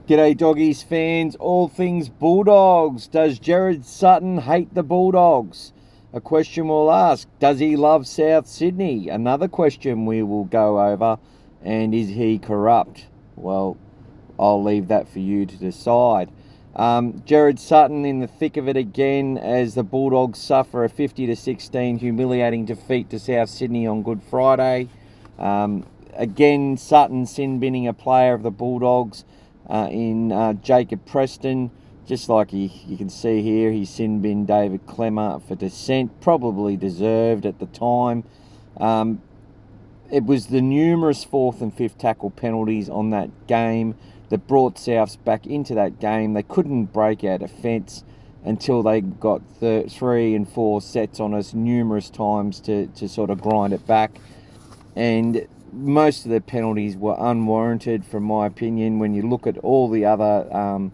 G'day Doggies fans, all things Bulldogs. Does Gerard Sutton hate the Bulldogs? A question we'll ask. Does he love South Sydney? Another question we will go over. And is he corrupt? Well, I'll leave that for you to decide. Gerard Sutton in the thick of it again as the Bulldogs suffer a 50-16 humiliating defeat to South Sydney on Good Friday. Again, Sutton sin-binning a player of the Bulldogs in Jacob Preston. Just like you can see here, he sin-binned David Clemmer for dissent, probably deserved at the time. It was the numerous fourth and fifth tackle penalties on that game that brought Souths back into that game. They couldn't break our defence until they got 3 and 4 sets on us numerous times to sort of grind it back. And most of the penalties were unwarranted, from my opinion, when you look at all the other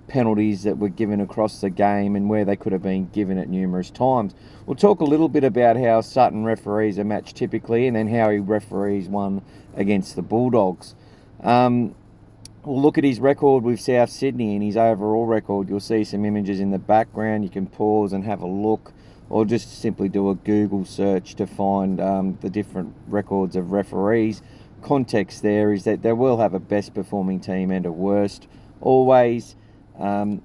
penalties that were given across the game and where they could have been given at numerous times. We'll talk a little bit about how Sutton referees a match typically, and then how he referees one against the Bulldogs. We'll look at his record with South Sydney and his overall record. You'll see some images in the background. You can pause and have a look, or just simply do a Google search to find the different records of referees. Context there is that they will have a best performing team and a worst, always. And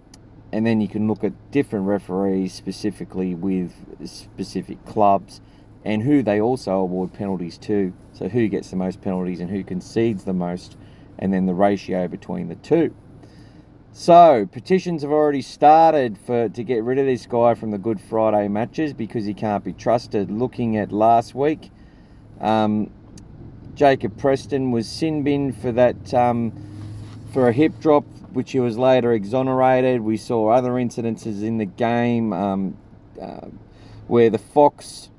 then you can look at different referees specifically with specific clubs and who they also award penalties to. So who gets the most penalties and who concedes the most, and then the ratio between the two. So petitions have already started to get rid of this guy from the Good Friday matches because he can't be trusted. Looking at last week, Jacob Preston was sin-binned for that for a hip drop, which he was later exonerated. We saw other incidences in the game where the Fox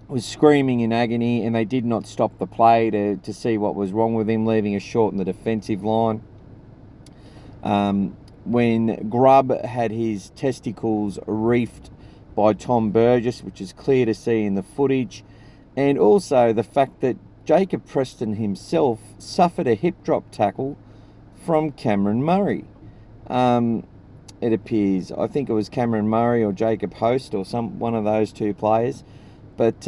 was screaming in agony and they did not stop the play to see what was wrong with him, leaving us short in the defensive line. When Grubb had his testicles reefed by Tom Burgess, which is clear to see in the footage, and also the fact that Jacob Preston himself suffered a hip drop tackle from Cameron Murray. It appears, I think it was Cameron Murray or Jacob Host or one of those two players. But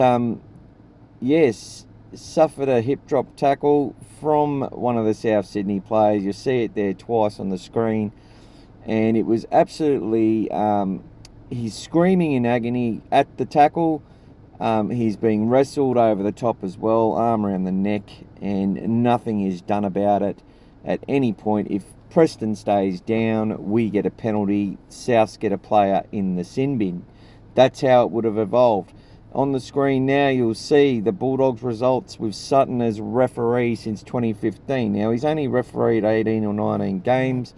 yes, suffered a hip drop tackle from one of the South Sydney players. You see it there twice on the screen. And it was absolutely, he's screaming in agony at the tackle. He's being wrestled over the top as well, arm around the neck, and nothing is done about it at any point. If Preston stays down, we get a penalty. Souths get a player in the sin bin. That's how it would have evolved. On the screen now, you'll see the Bulldogs results with Sutton as referee since 2015. Now, he's only refereed 18 or 19 games,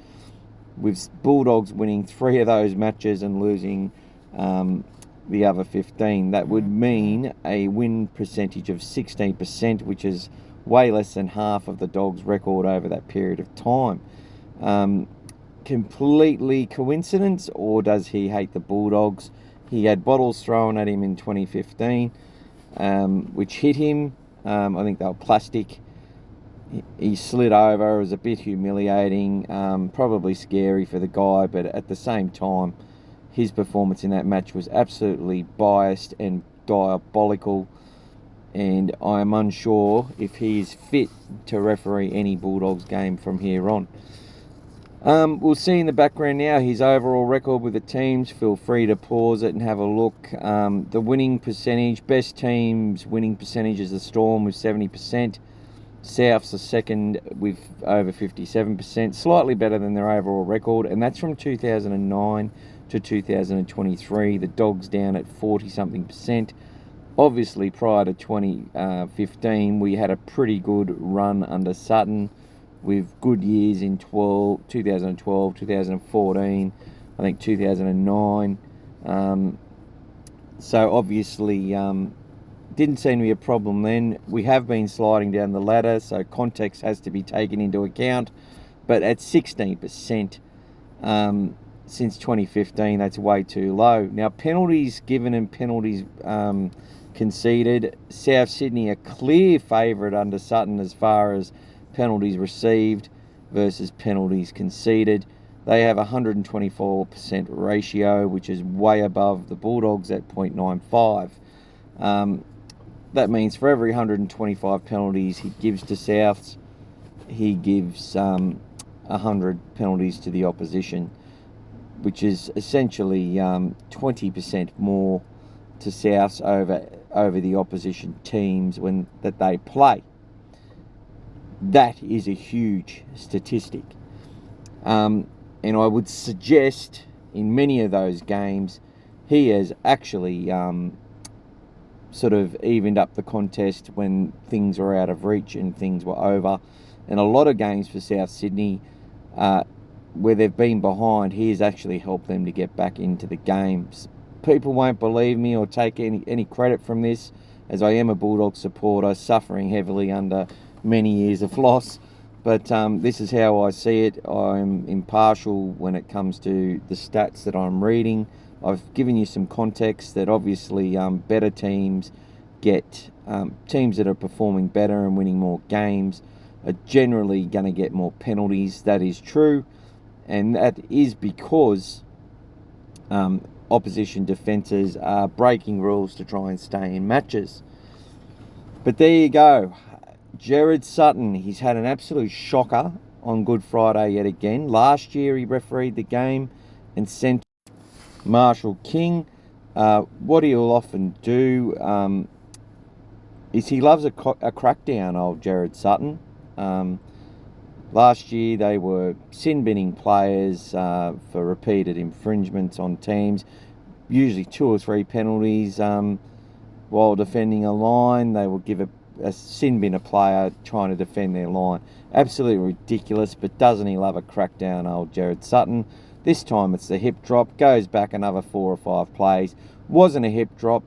with Bulldogs winning 3 of those matches and losing the other 15. That would mean a win percentage of 16%, which is way less than half of the Dogs' record over that period of time. Completely coincidence, or does he hate the Bulldogs? He had bottles thrown at him in 2015, which hit him. I think they were plastic. He slid over. It was a bit humiliating, probably scary for the guy, but at the same time, his performance in that match was absolutely biased and diabolical, and I am unsure if he is fit to referee any Bulldogs game from here on. We'll see in the background now his overall record with the teams. Feel free to pause it and have a look. The winning percentage, best teams winning percentage is the Storm with 70%. Souths are second with over 57%, slightly better than their overall record, and that's from 2009 to 2023. The Dogs down at 40-something%. Obviously, prior to 2015, we had a pretty good run under Sutton, with good years in 2012, 2014, I think 2009. So obviously didn't seem to be a problem then. We have been sliding down the ladder, so context has to be taken into account. But at 16% since 2015, that's way too low. Now, penalties given and penalties conceded, South Sydney a clear favourite under Sutton as far as penalties received. versus penalties conceded. They have a 124% ratio, which is way above the Bulldogs at 0.95. That means for every 125 penalties he gives to Souths, he gives 100 penalties to the opposition, which is essentially 20% more to Souths over the opposition teams that they play. That is a huge statistic. And I would suggest in many of those games, he has actually sort of evened up the contest when things were out of reach and things were over. And a lot of games for South Sydney, where they've been behind, he has actually helped them to get back into the games. People won't believe me or take any credit from this, as I am a Bulldog supporter, suffering heavily under many years of loss. But this is how I see it. I'm impartial when it comes to the stats that I'm reading. I've given you some context that obviously better teams teams that are performing better and winning more games are generally going to get more penalties. That is true. And that is because opposition defences are breaking rules to try and stay in matches. But there you go. Gerard Sutton, he's had an absolute shocker on Good Friday yet again. Last year he refereed the game and sent Marshall King. What he'll often do is he loves a crackdown, old Gerard Sutton. Last year they were sin-binning players for repeated infringements on teams, usually 2 or 3 penalties while defending a line. They will give a sin-bin a player trying to defend their line. Absolutely ridiculous, but doesn't he love a crackdown, old Gerard Sutton? This time it's the hip drop, goes back another 4 or 5 plays. Wasn't a hip drop.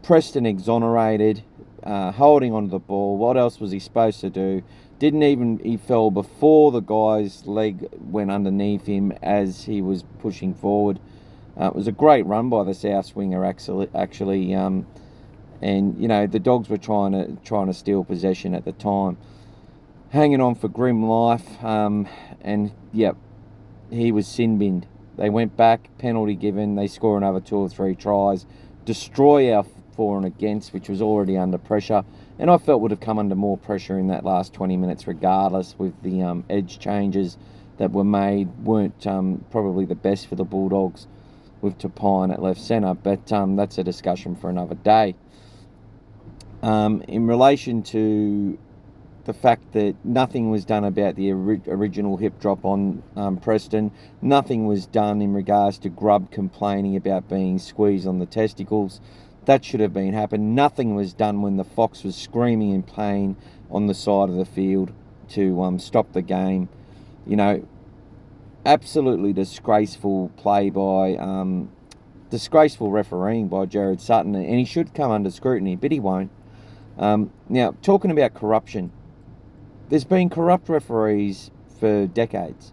Preston exonerated, holding onto the ball. What else was he supposed to do? He fell before the guy's leg went underneath him as he was pushing forward. It was a great run by the South swinger, actually. And you know, the Dogs were trying to steal possession at the time, hanging on for grim life. And yep, he was sin-binned. They went back, penalty given. They score another 2 or 3 tries, destroy our for and against, which was already under pressure, and I felt would have come under more pressure in that last 20 minutes regardless, with the edge changes that were made weren't probably the best for the Bulldogs with Tapine at left centre, but that's a discussion for another day. In relation to the fact that nothing was done about the original hip drop on Preston, nothing was done in regards to Grubb complaining about being squeezed on the testicles. That should have been happened. Nothing was done when the Fox was screaming in pain on the side of the field to stop the game. You know, absolutely disgraceful play by, disgraceful refereeing by Gerard Sutton, and he should come under scrutiny, but he won't. Now, talking about corruption, there's been corrupt referees for decades.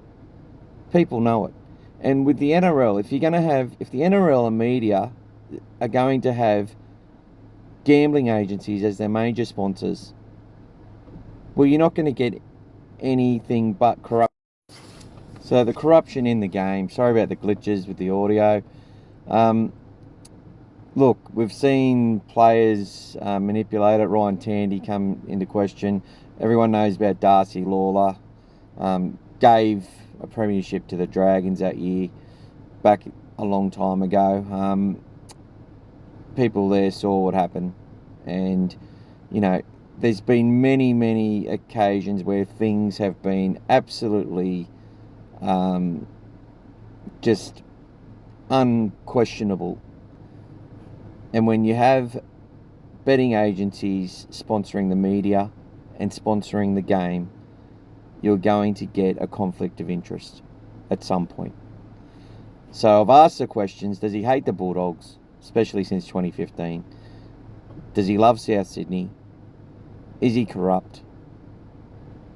People know it. And with the NRL, if the NRL and media are going to have gambling agencies as their major sponsors, well, you're not going to get anything but corruption. So the corruption in the game, sorry about the glitches with the audio. Look, we've seen players manipulate it. Ryan Tandy come into question. Everyone knows about Darcy Lawler. Gave a premiership to the Dragons that year, back a long time ago. People there saw what happened, and you know, there's been many occasions where things have been absolutely just unquestionable. And when you have betting agencies sponsoring the media and sponsoring the game, you're going to get a conflict of interest at some point. So I've asked the questions: does he hate the Bulldogs, especially since 2015? Does he love South Sydney? Is he corrupt?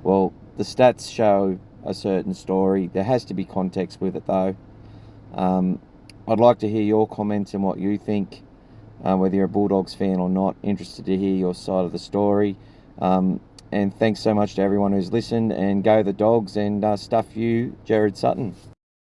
Well, the stats show a certain story. There has to be context with it, though. I'd like to hear your comments and what you think, whether you're a Bulldogs fan or not. Interested to hear your side of the story. And thanks so much to everyone who's listened, and go the Dogs, and stuff you, Gerard Sutton.